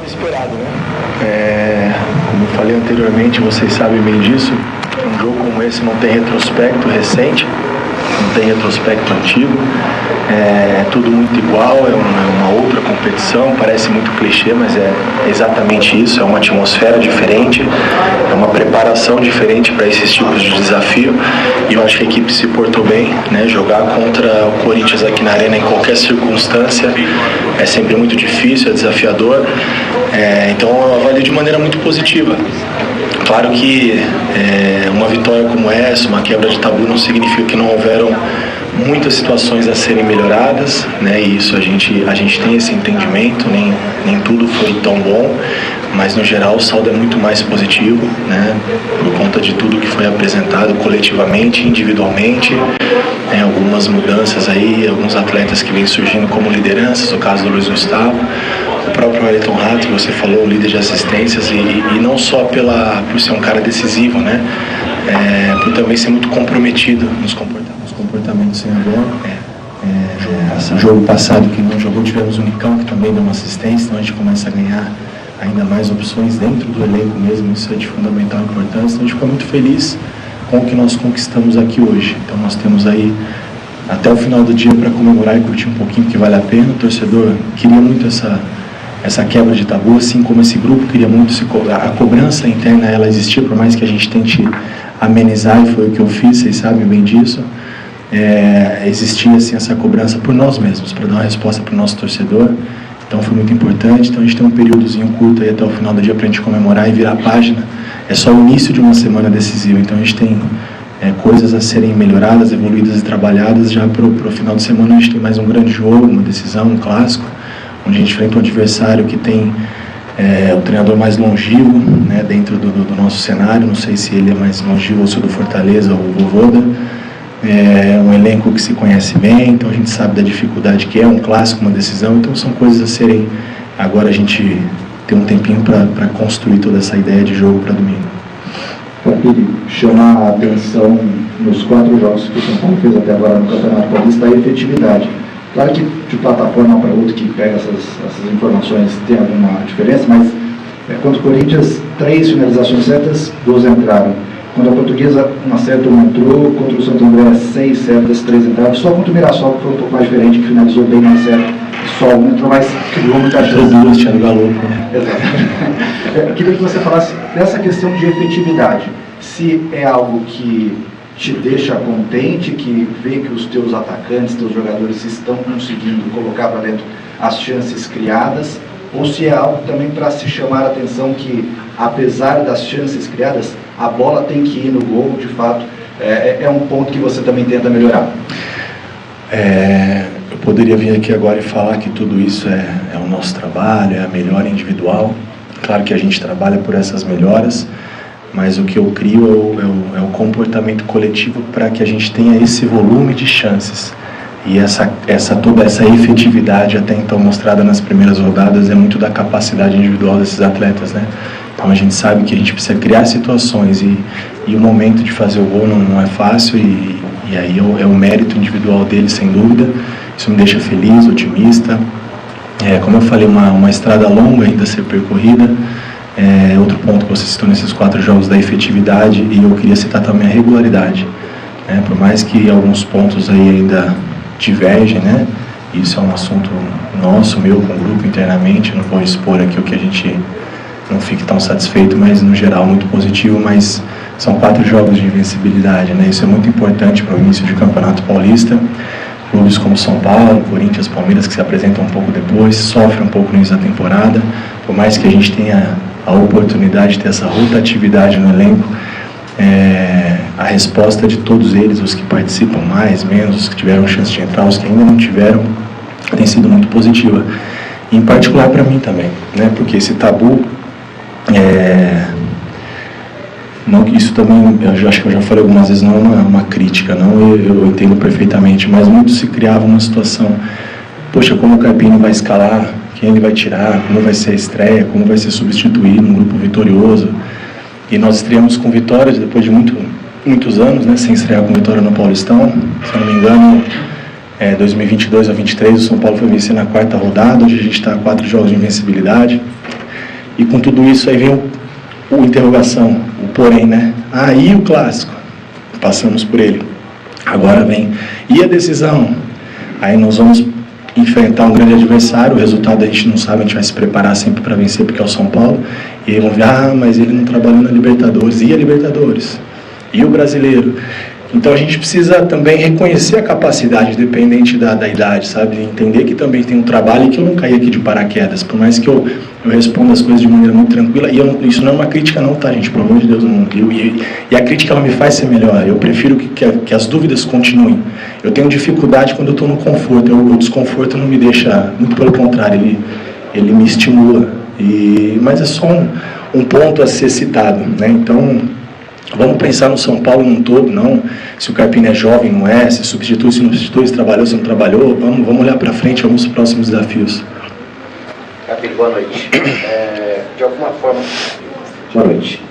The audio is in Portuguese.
esperado, né? Como eu falei anteriormente, vocês sabem bem disso, um jogo como esse não tem retrospecto recente, não tem retrospecto antigo, é tudo muito igual, é uma outra competição, parece muito clichê, mas é exatamente isso, é uma atmosfera diferente, é uma preparação diferente para esses tipos de desafio, e eu acho que a equipe se portou bem, né? Jogar contra o Corinthians aqui na Arena em qualquer circunstância é sempre muito difícil, é desafiador, então eu avalio de maneira muito positiva. Claro que uma vitória como essa, uma quebra de tabu, não significa que não houveram muitas situações a serem melhoradas, né? E isso a gente tem esse entendimento, nem tudo foi tão bom, mas no geral o saldo é muito mais positivo, né? Por conta de tudo que foi apresentado coletivamente, individualmente, algumas mudanças aí, alguns atletas que vêm surgindo como lideranças, o caso do Luiz Gustavo, o próprio Ayrton Rato, que você falou, o líder de assistências, e não só por ser um cara decisivo, né? Por também ser muito comprometido nos comportamentos sem a bola. Jogo passado que não jogou, tivemos o Nicão, que também deu uma assistência, então a gente começa a ganhar ainda mais opções dentro do elenco mesmo, isso é de fundamental importância, então a gente ficou muito feliz com o que nós conquistamos aqui hoje. Então nós temos aí até o final do dia para comemorar e curtir um pouquinho, porque vale a pena. O torcedor queria muito essa quebra de tabu, assim como esse grupo queria muito a cobrança interna, ela existia, por mais que a gente tente amenizar, e foi o que eu fiz, vocês sabem bem disso. Existia assim essa cobrança por nós mesmos, para dar uma resposta para o nosso torcedor, então foi muito importante. Então a gente tem um períodozinho curto aí até o final do dia para a gente comemorar e virar a página. É só o início de uma semana decisiva, então a gente tem coisas a serem melhoradas, evoluídas e trabalhadas. Já para o final de semana a gente tem mais um grande jogo, uma decisão, um clássico, onde a gente enfrenta um adversário que tem o treinador mais longevo, né, dentro do nosso cenário. Não sei se ele é mais longevo ou se é do Fortaleza ou o Voivoda. Um elenco que se conhece bem, então a gente sabe da dificuldade que é um clássico, uma decisão, então são coisas a serem, agora a gente tem um tempinho para construir toda essa ideia de jogo para domingo. Capiri, chamar a atenção nos 4 jogos que o São Paulo fez até agora no Campeonato Paulista, a efetividade. Claro que de plataforma para outra que pega essas informações tem alguma diferença, mas contra o Corinthians, 3 finalizações certas, 2 entraram. Contra a Portuguesa, uma certa uma entrou. Contra o Santo André, 6 certas, 3 entraram. Só contra o Mirassol, que foi um pouco mais diferente, que finalizou bem mais certo. Só um entrou, mas criou muita chance. Duas, Thiago Galo, né? Exato. Eu queria que você falasse dessa questão de efetividade. Se é algo que te deixa contente, que vê que os teus atacantes, teus jogadores estão conseguindo colocar para dentro as chances criadas, ou se é algo também para se chamar a atenção que, apesar das chances criadas, a bola tem que ir no gol, de fato, é um ponto que você também tenta melhorar. Eu poderia vir aqui agora e falar que tudo isso é o nosso trabalho, é a melhora individual. Claro que a gente trabalha por essas melhoras, mas o que eu crio é o comportamento coletivo para que a gente tenha esse volume de chances. E toda essa efetividade até então mostrada nas primeiras rodadas é muito da capacidade individual desses atletas, né? Então a gente sabe que a gente precisa criar situações e o momento de fazer o gol não é fácil, e aí é o mérito individual deles, sem dúvida. Isso me deixa feliz, otimista. Como eu falei, uma estrada longa ainda a ser percorrida. Outro ponto que você citou nesses 4 jogos da efetividade, e eu queria citar também a regularidade, né? Por mais que alguns pontos aí ainda divergem, né? Isso é um assunto nosso, meu, com o grupo internamente. Eu não vou expor aqui o que a gente não fique tão satisfeito, mas no geral muito positivo. Mas são 4 jogos de invencibilidade, né? Isso é muito importante para o início de Campeonato Paulista. Clubes como São Paulo, Corinthians, Palmeiras, que se apresentam um pouco depois, sofrem um pouco no início da temporada. Por mais que a gente tenha a oportunidade de ter essa rotatividade no elenco, a resposta de todos eles, os que participam mais, menos, os que tiveram chance de entrar, os que ainda não tiveram, tem sido muito positiva. Em particular para mim também, né? Porque esse tabu, não que isso também, eu acho que eu já falei algumas vezes, não é uma crítica, não, eu entendo perfeitamente, mas muito se criava uma situação, poxa, como o Carpini vai escalar, quem ele vai tirar, como vai ser a estreia, como vai ser substituído num grupo vitorioso. E nós estreamos com vitórias depois de muitos anos, né, sem estrear com vitória no Paulistão. Se eu não me engano, 2022 a 23 o São Paulo foi vencer na 4ª rodada. Hoje a gente está a 4 jogos de invencibilidade. E com tudo isso aí vem o interrogação, o porém, né? Aí o clássico, passamos por ele. Agora vem, e a decisão? Aí nós vamos enfrentar um grande adversário, o resultado a gente não sabe, a gente vai se preparar sempre para vencer, porque é o São Paulo, e aí vão ver, mas ele não trabalhou na Libertadores, e a Libertadores? E o Brasileiro? Então a gente precisa também reconhecer a capacidade, dependente da idade, sabe? Entender que também tem um trabalho e que eu não caí aqui de paraquedas, por mais que eu responda as coisas de maneira muito tranquila, e isso não é uma crítica não, tá, gente? Pelo amor de Deus, não. E a crítica ela me faz ser melhor, eu prefiro que as dúvidas continuem. Eu tenho dificuldade quando eu estou no conforto, o desconforto não me deixa, muito pelo contrário, ele me estimula, mas é só um ponto a ser citado, né? Então, vamos pensar no São Paulo num todo, não se o Carpini é jovem, não é, se substitui, se não substitui, se trabalhou, se não trabalhou, vamos olhar para frente, vamos aos próximos desafios. Carpini, boa noite. De alguma forma... Boa noite.